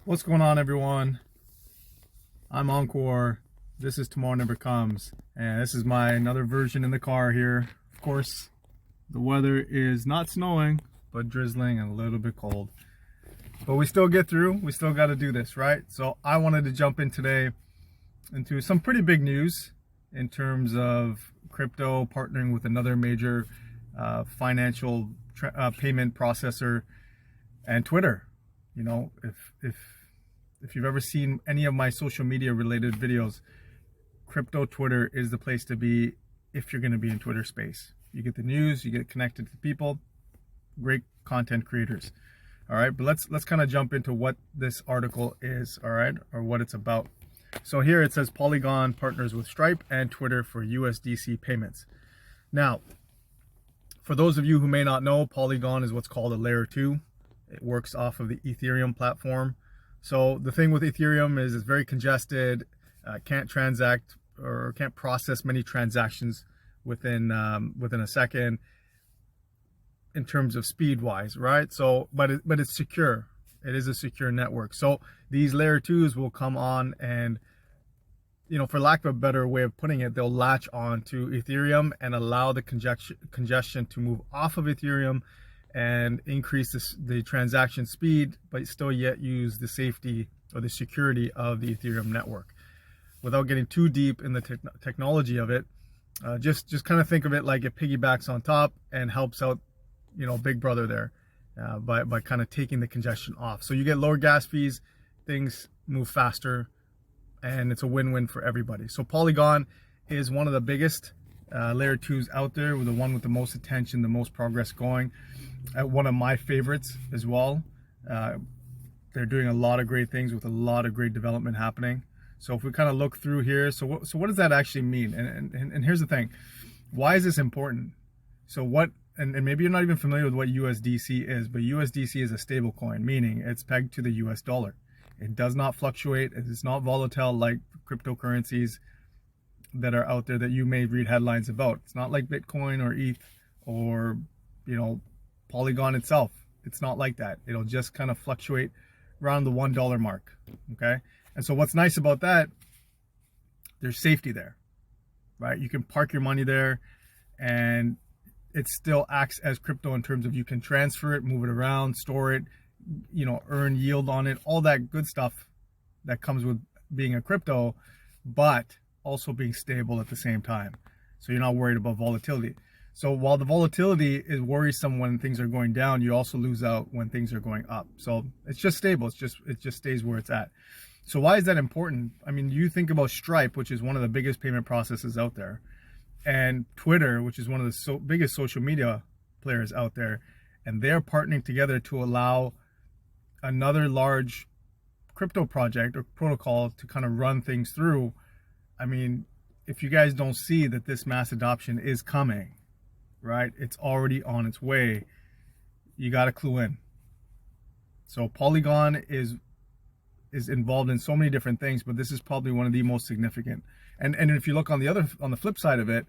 What's going on, everyone? I'm Encore. This is Tomorrow Never Comes, and this is my another version in the car here. Of course, the weather is not snowing, but drizzling and a little bit cold. But we still get through. We still got to do this, right? So I wanted to jump in today into some pretty big news in terms of crypto partnering with another major financial payment processor and Twitter. You know, if you've ever seen any of my social media related videos, crypto Twitter is the place to be if you're going to be in Twitter space. You get the news, you get connected to people, great content creators. All right, but let's kind of jump into what this article is, all right, or what it's about. So here it says Polygon partners with Stripe and Twitter for USDC payments. Now, for those of you who may not know, Polygon is what's called a layer 2. It works off of the Ethereum platform. So the thing with Ethereum is it's very congested, can't transact or can't process many transactions within a second in terms of speed wise, right? So, but it's secure. It is a secure network. So these layer 2s will come on and, you know, for lack of a better way of putting it, they'll latch on to Ethereum and allow the congestion to move off of Ethereum and increase the transaction speed, but still yet use the safety or the security of the Ethereum network. Without getting too deep in the technology of it, just kind of think of it like it piggybacks on top and helps out, you know, Big Brother there by kind of taking the congestion off. So you get lower gas fees, things move faster, and it's a win-win for everybody. So Polygon is one of the biggest layer 2s out there, with the one with the most attention, the most progress going. One of my favorites as well. They're doing a lot of great things with a lot of great development happening. So if we kind of look through here, so what does that actually mean? And here's the thing, why is this important? So what, and maybe you're not even familiar with what USDC is, but USDC is a stable coin, meaning it's pegged to the US dollar. It does not fluctuate. It's not volatile like cryptocurrencies that are out there that you may read headlines about. It's not like Bitcoin or ETH or, you know, Polygon itself. It's not like that. It'll just kind of fluctuate around the $1 mark. Okay. And so what's nice about that, there's safety there, right? You can park your money there and it still acts as crypto in terms of you can transfer it, move it around, store it, you know, earn yield on it, all that good stuff that comes with being a crypto, but also being stable at the same time. So you're not worried about volatility. So while the volatility is worrisome when things are going down, you also lose out when things are going up. So it's just stable. It just stays where it's at. So why is that important? I mean, you think about Stripe, which is one of the biggest payment processes out there, and Twitter, which is one of the biggest social media players out there, and they're partnering together to allow another large crypto project or protocol to kind of run things through. I mean, if you guys don't see that this mass adoption is coming, right? It's already on its way. You got to clue in. So Polygon is involved in so many different things, but this is probably one of the most significant. And if you look on the flip side of it,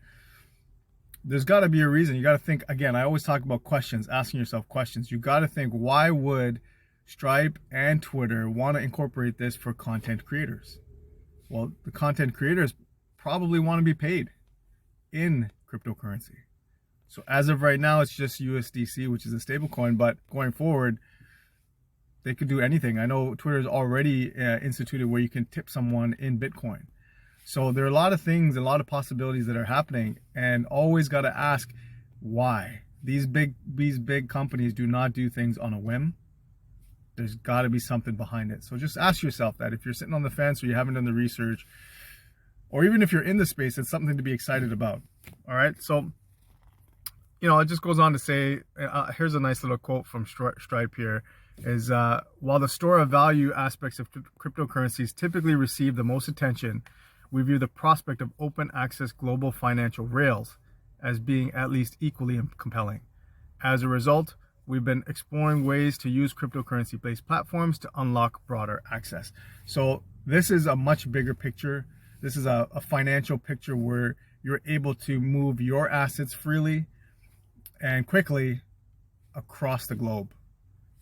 there's got to be a reason. You got to think, again, I always talk about questions, asking yourself questions. You got to think, why would Stripe and Twitter want to incorporate this for content creators? Well, the content creators probably want to be paid in cryptocurrency. So as of right now, it's just USDC, which is a stable coin, but going forward, they could do anything. I know Twitter's already instituted where you can tip someone in Bitcoin. So there are a lot of things, a lot of possibilities that are happening, and always got to ask why. These big companies do not do things on a whim. There's got to be something behind it. So just ask yourself that. If you're sitting on the fence or you haven't done the research, or even if you're in the space, it's something to be excited about. All right. So, you know, it just goes on to say, here's a nice little quote from Stripe here, is while the store of value aspects of cryptocurrencies typically receive the most attention, we view the prospect of open access global financial rails as being at least equally compelling. As a result, we've been exploring ways to use cryptocurrency-based platforms to unlock broader access. So this is a much bigger picture. This is a financial picture where you're able to move your assets freely and quickly across the globe.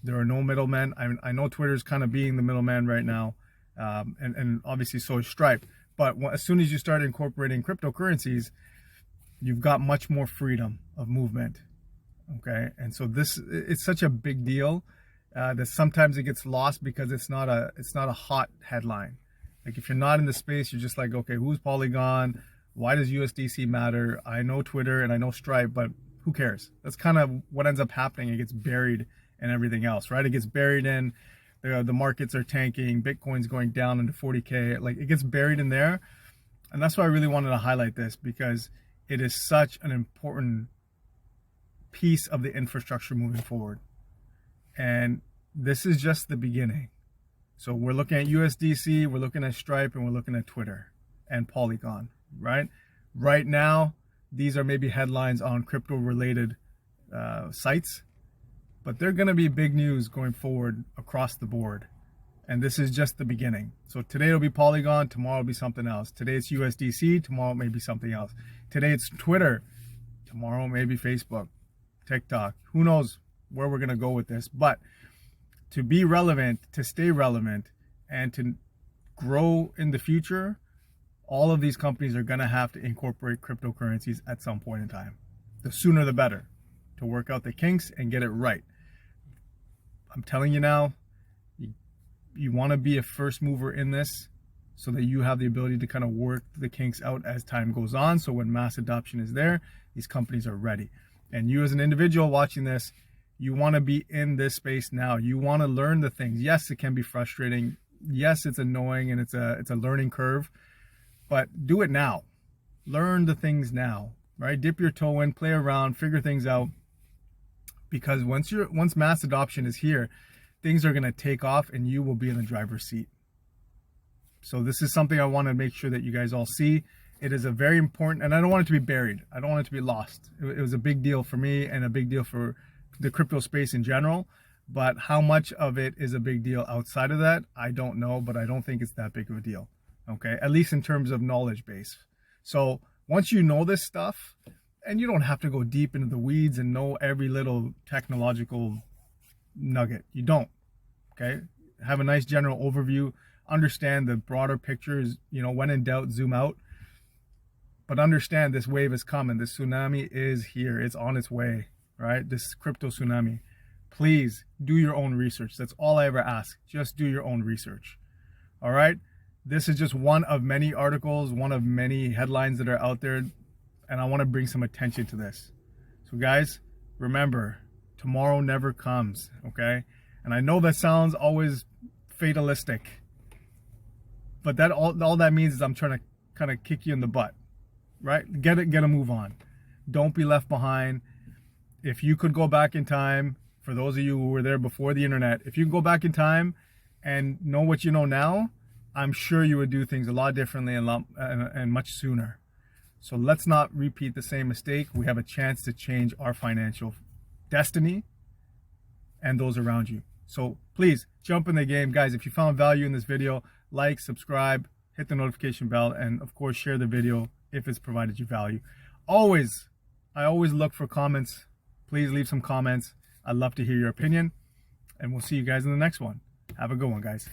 There are no middlemen. I know Twitter's kind of being the middleman right now, and obviously so is Stripe. But as soon as you start incorporating cryptocurrencies, you've got much more freedom of movement. Okay, and so it's such a big deal that sometimes it gets lost because it's not a hot headline. Like if you're not in the space, you're just like, okay, who's Polygon? Why does USDC matter? I know Twitter and I know Stripe, but who cares? That's kind of what ends up happening. It gets buried in everything else, right? It gets buried in the markets are tanking, Bitcoin's going down into 40K. Like it gets buried in there. And that's why I really wanted to highlight this, because it is such an important piece of the infrastructure moving forward. And this is just the beginning. So we're looking at USDC, we're looking at Stripe, and we're looking at Twitter and Polygon, right? Right now, these are maybe headlines on crypto related sites, but they're going to be big news going forward across the board. And this is just the beginning. So today it'll be Polygon, tomorrow it'll be something else. Today it's USDC, tomorrow it may be something else. Today it's Twitter, tomorrow maybe Facebook, TikTok. Who knows where we're going to go with this. But to be relevant, to stay relevant, and to grow in the future, all of these companies are going to have to incorporate cryptocurrencies at some point in time. The sooner the better, to work out the kinks and get it right. I'm telling you now, you want to be a first mover in this so that you have the ability to kind of work the kinks out as time goes on. So when mass adoption is there, these companies are ready. And you as an individual watching this, you want to be in this space now. You want to learn the things. Yes, it can be frustrating. Yes, it's annoying and it's a learning curve, but do it now. Learn the things now, right? Dip your toe in, play around, figure things out. Because once mass adoption is here, things are going to take off and you will be in the driver's seat. So this is something I want to make sure that you guys all see. It is a very important, and I don't want it to be buried. I don't want it to be lost. It was a big deal for me and a big deal for the crypto space in general. But how much of it is a big deal outside of that, I don't know, but I don't think it's that big of a deal. Okay, at least in terms of knowledge base. So once you know this stuff, and you don't have to go deep into the weeds and know every little technological nugget. You don't. Okay, have a nice general overview. Understand the broader pictures. When in doubt, zoom out. But understand this wave is coming. This tsunami is here. It's on its way. Right? This crypto tsunami. Please do your own research. That's all I ever ask. Just do your own research. All right. This is just one of many articles, one of many headlines that are out there. And I want to bring some attention to this. So guys, remember, tomorrow never comes, okay? And I know that sounds always fatalistic, but that all that means is I'm trying to kind of kick you in the butt, right? Get a move on. Don't be left behind. If you could go back in time, for those of you who were there before the internet, if you can go back in time and know what you know now, I'm sure you would do things a lot differently and much sooner. So let's not repeat the same mistake. We have a chance to change our financial destiny and those around you. So please jump in the game. Guys, if you found value in this video, like, subscribe, hit the notification bell, and of course, share the video if it's provided you value. I always look for comments. Please leave some comments. I'd love to hear your opinion. And we'll see you guys in the next one. Have a good one, guys.